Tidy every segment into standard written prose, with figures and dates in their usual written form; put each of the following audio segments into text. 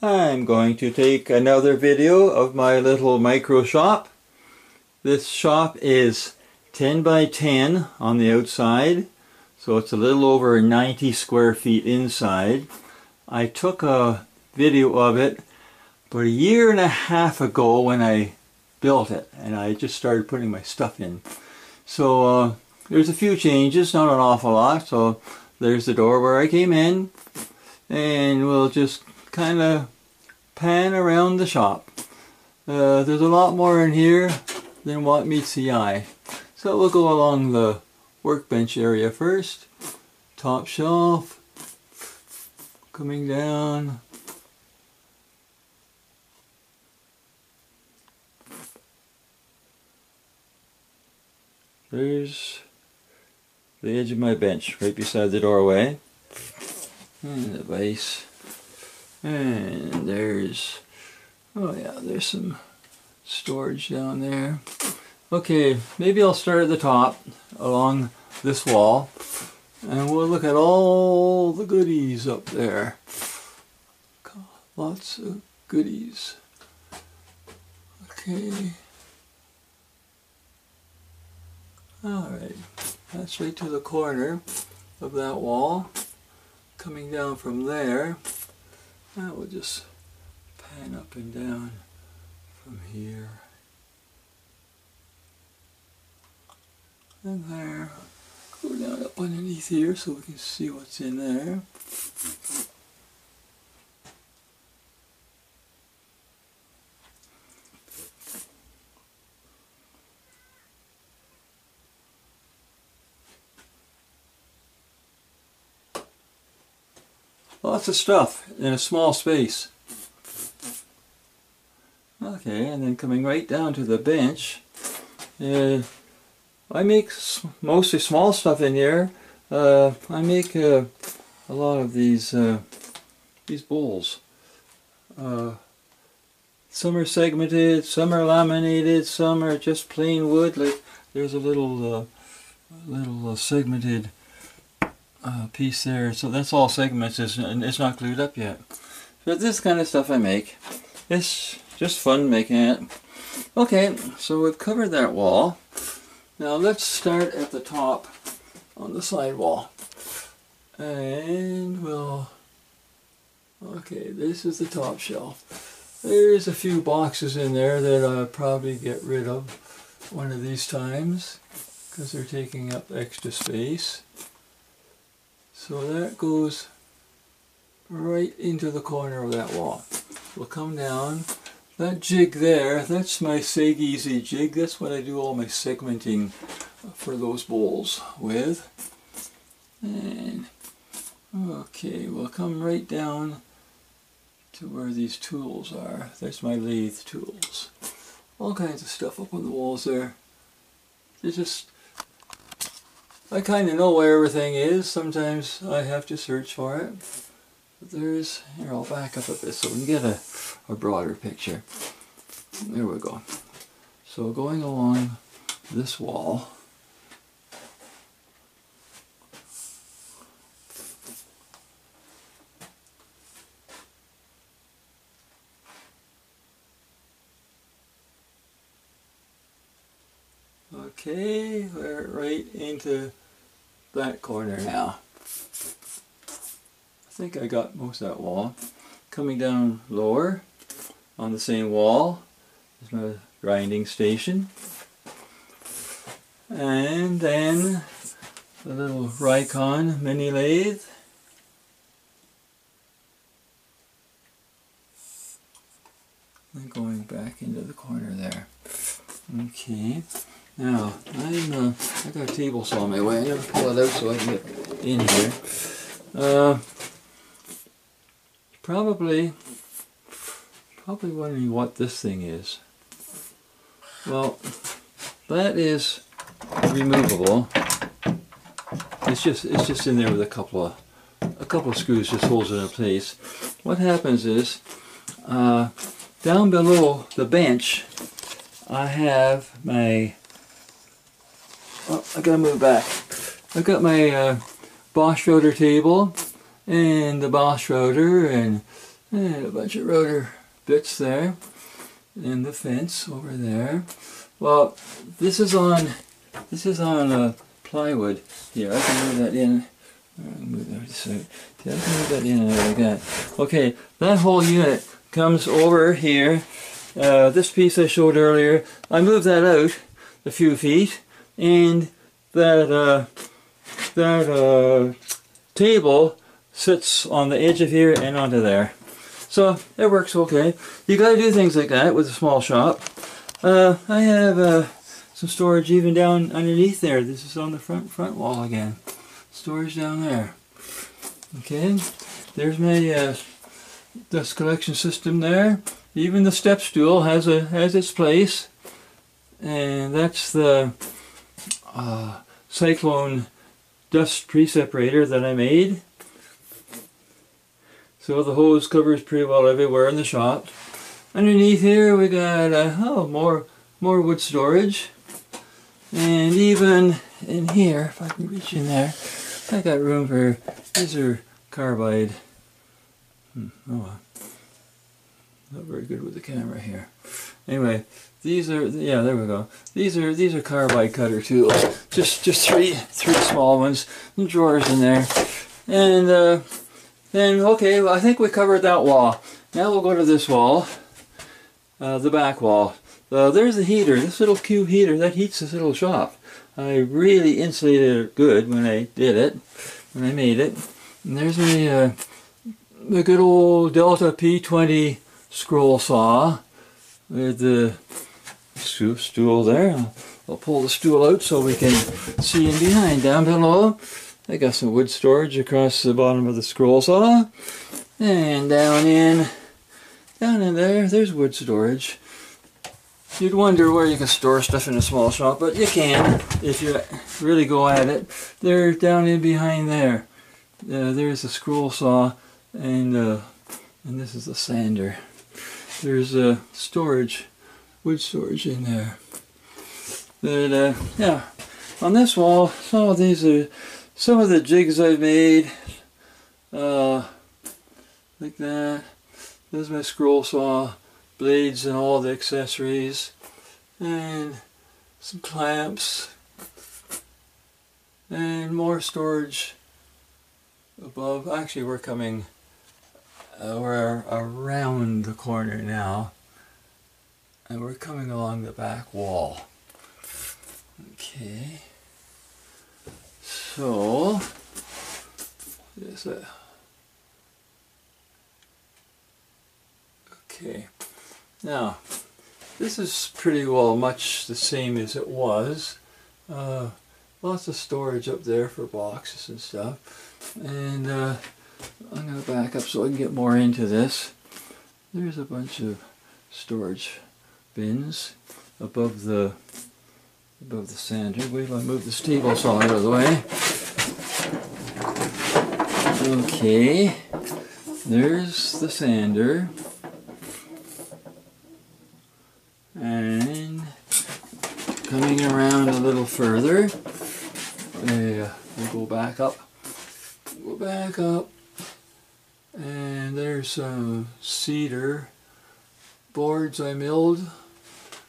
I'm going to take another video of my little micro shop. This shop is 10 by 10 on the outside, so it's a little over 90 square feet inside. I took a video of it about 1.5 years ago when I built it, and I just started putting my stuff in. So there's a few changes, not an awful lot. So there's the door where I came in, and we'll just kind of pan around the shop. There's a lot more in here than what meets the eye. So we'll go along the workbench area first. Top shelf, coming down. There's the edge of my bench right beside the doorway. And the base. And there's, oh yeah, there's some storage down there. Okay, maybe I'll start at the top along this wall, and we'll look at all the goodies up there. Lots of goodies. Okay. Alright, that's right to the corner of that wall. Coming down from there, I will just pan up and down from here. And there. Go down up underneath here so we can see what's in there. Lots of stuff in a small space. Okay, and then coming right down to the bench, I make mostly small stuff in here. I make a lot of these bowls. Some are segmented, some are laminated, some are just plain wood. Like there's a little segmented piece there, so that's all segments, and it's not glued up yet. But this kind of stuff I make. It's just fun making it. Okay, so we've covered that wall. Now let's start at the top on the side wall. And we'll, okay, this is the top shelf. There's a few boxes in there that I'll probably get rid of one of these times because they're taking up extra space. So that goes right into the corner of that wall. We'll come down. That jig there, that's my Seg Easy jig. That's what I do all my segmenting for those bowls with. And okay, we'll come right down to where these tools are. There's my lathe tools. All kinds of stuff up on the walls there. It's just, I kind of know where everything is. Sometimes I have to search for it. But there's, here I'll back up a bit so we can get a broader picture. There we go. So going along this wall, okay, we're right into that corner now. I think I got most of that wall. Coming down lower on the same wall is my grinding station. And then the little Rikon mini lathe. And going back into the corner there. Okay. Now, I got a table saw on my way. I never pull it out so I can get in here. Probably wondering what this thing is. Well, that is removable. It's just in there with a couple of screws, just holds it in place. What happens is down below the bench I have my, oh, I gotta move back. I've got my Bosch router table and the Bosch router and And a bunch of rotor bits there. And the fence over there. Well, this is on plywood here. I can move that in. I can move that in like that. Okay, that whole unit comes over here. This piece I showed earlier, I moved that out a few feet, and that table sits on the edge of here and onto there. So it works okay. You got to do things like that with a small shop. I have some storage even down underneath there. This is on the front wall again. Storage down there. Okay, there's my dust collection system there. Even the step stool has its place, and that's the Cyclone dust pre-separator that I made. So the hose covers pretty well everywhere in the shop. Underneath here we got more wood storage, and even in here, if I can reach in there, I got room for, these are carbide. Oh well. Not very good with the camera here. Anyway, these are, yeah, there we go. These are carbide cutter tools. Just three small ones, and drawers in there. And then okay, well, I think we covered that wall. Now we'll go to this wall, the back wall. There's the heater. This little cube heater that heats this little shop. I really insulated it good when I did it, when I made it. And there's my the good old Delta P20 scroll saw with the stool there. I'll pull the stool out so we can see in behind. Down below, I got some wood storage across the bottom of the scroll saw, and down in there, there's wood storage. You'd wonder where you can store stuff in a small shop, but you can if you really go at it. They're down in behind there. There's a scroll saw, and this is the sander. There's storage, wood storage in there. But yeah, on this wall, some of these are some of the jigs I've made, like that. There's my scroll saw, blades and all the accessories, and some clamps, and more storage above. Actually, we're coming, we're around the corner now, and we're coming along the back wall. Okay, so there's a, okay, now this is pretty well much the same as it was. Lots of storage up there for boxes and stuff, and I'm going to back up so I can get more into this. There's a bunch of storage bins above the sander. Wait till I move the table saw out of the way. Okay, there's the sander, and coming around a little further, we'll go back up. Go back up, and there's some cedar boards I milled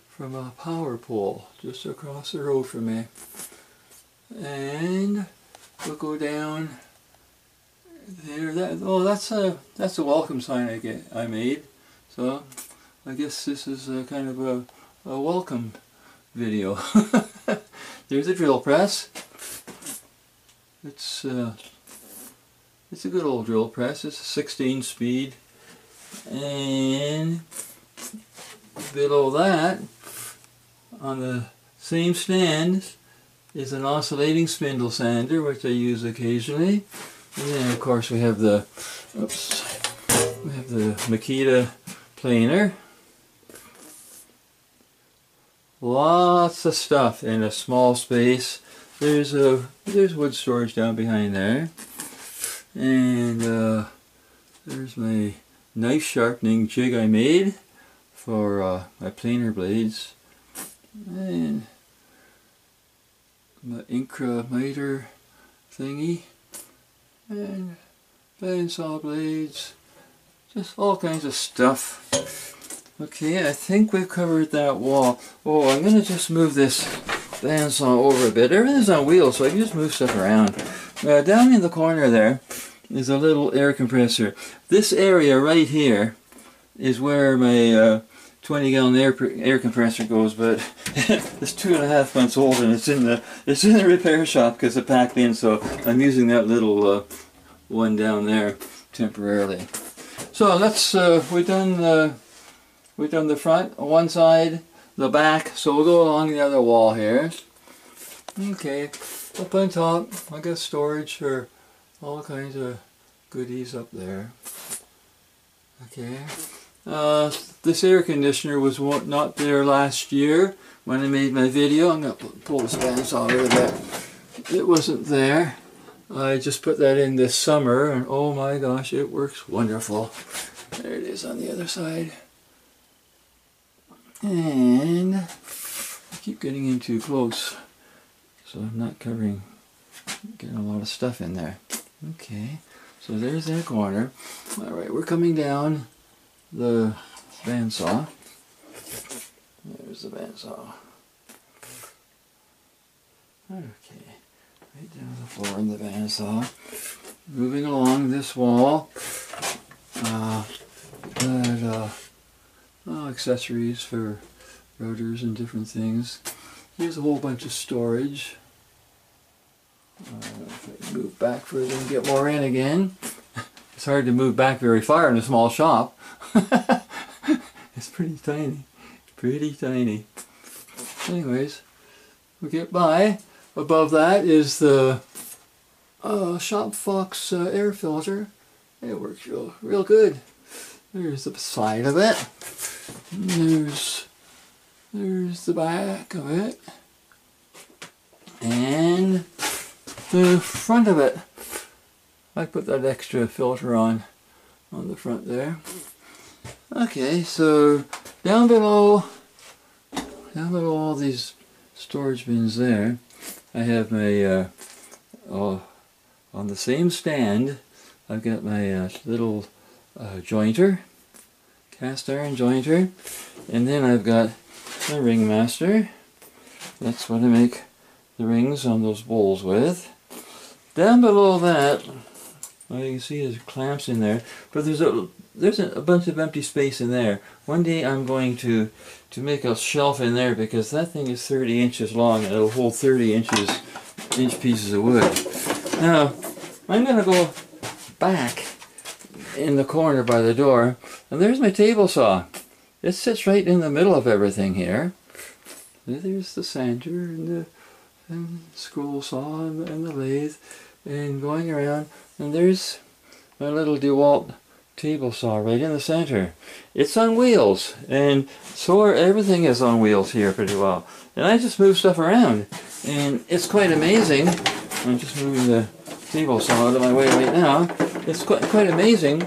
from a power pole just across the road from me. And we'll go down there. That's a welcome sign I made. So I guess this is kind of a welcome video. There's a drill press. It's a good old drill press. It's a 16 speed, and below that, on the same stand, is an oscillating spindle sander, which I use occasionally. And then of course we have the Makita planer. Lots of stuff in a small space. There's wood storage down behind there, and there's my knife sharpening jig I made for my planer blades, and my Incra miter thingy, and bandsaw blades, just all kinds of stuff. Okay, I think we've covered that wall. Oh, I'm going to just move this bandsaw over a bit. Everything's on wheels, so I can just move stuff around. Down in the corner there is a little air compressor. This area right here is where my 20-gallon air compressor goes, but it's 2.5 months old and it's in the repair shop because it packed in, so I'm using that little one down there temporarily. So let's we've done the front, one side, the back, so we'll go along the other wall here. Okay, up on top I got storage for all kinds of goodies up there. Okay, this air conditioner was not there last year when I made my video. I'm going to pull this bandsaw out of that. It wasn't there. I just put that in this summer and oh my gosh, it works wonderful. There it is on the other side. And I keep getting in too close, so I'm not getting a lot of stuff in there. Okay, so there's that corner. Alright, we're coming down the bandsaw. There's the bandsaw. Okay, right down the floor in the bandsaw. Moving along this wall. Accessories for rotors and things. Here's a whole bunch of storage. If I can move back further and get more in again. It's hard to move back very far in a small shop. It's pretty tiny. Pretty tiny. Anyways, we get by. Above that is the Shop Fox air filter. It works real good. There's the side of it. There's the back of it. And the front of it. I put that extra filter on the front there. Okay, so down below all these storage bins there, I have my on the same stand I've got my little jointer, cast iron jointer, and then I've got my ring master. That's what I make the rings on those bowls with. Down below that, well, you can see there's clamps in there, but there's a bunch of empty space in there. One day I'm going to make a shelf in there because that thing is 30 inches long and it'll hold 30 inch pieces of wood. Now, I'm going to go back in the corner by the door, and there's my table saw. It sits right in the middle of everything here. There's the sander and the scroll saw and the lathe and going around, and there's my little DeWalt table saw right in the center. It's on wheels, and so everything is on wheels here pretty well. And I just move stuff around, and it's quite amazing. I'm just moving the table saw out of my way right now. It's quite amazing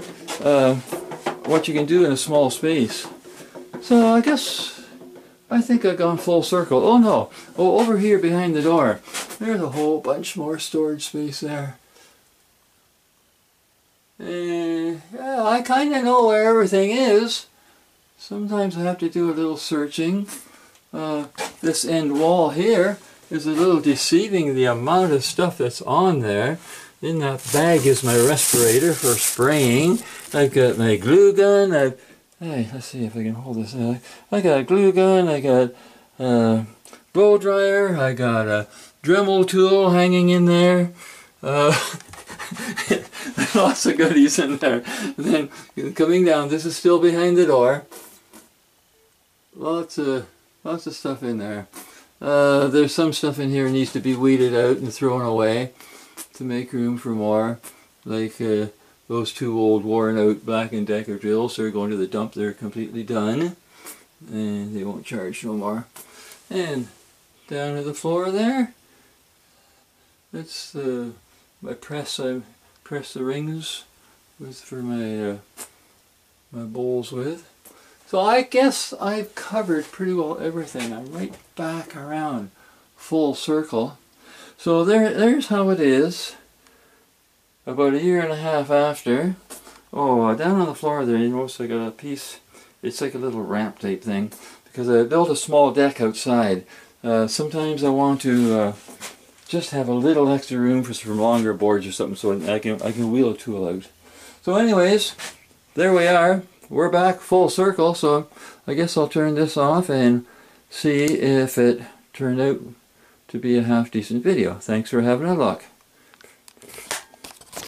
what you can do in a small space. So I think I've gone full circle. Oh no! Oh, over here behind the door, there's a whole bunch more storage space there. Yeah, I kind of know where everything is. Sometimes I have to do a little searching. This end wall here is a little deceiving, the amount of stuff that's on there. In that bag is my respirator for spraying. I've got my glue gun. Hey, let's see if I can hold this out. I got a glue gun. I got a blow dryer. I got a Dremel tool hanging in there. Lots of goodies in there. And then coming down, this is still behind the door. Lots of stuff in there. There's some stuff in here that needs to be weeded out and thrown away to make room for more, like those two old worn out Black & Decker drills. They're going to the dump. They're completely done and they won't charge no more. And down to the floor there, that's my press. I press the rings for my bowls with. So I guess I've covered pretty well everything. I'm right back around full circle. So there's how it is about 1.5 years after. Oh, down on the floor there, you notice I got a piece, it's like a little ramp type thing, because I built a small deck outside. Sometimes I want to just have a little extra room for some longer boards or something, so I can wheel a tool out. So anyways, there we are. We're back full circle, so I guess I'll turn this off and see if it turned out to be a half decent video. Thanks for having a look.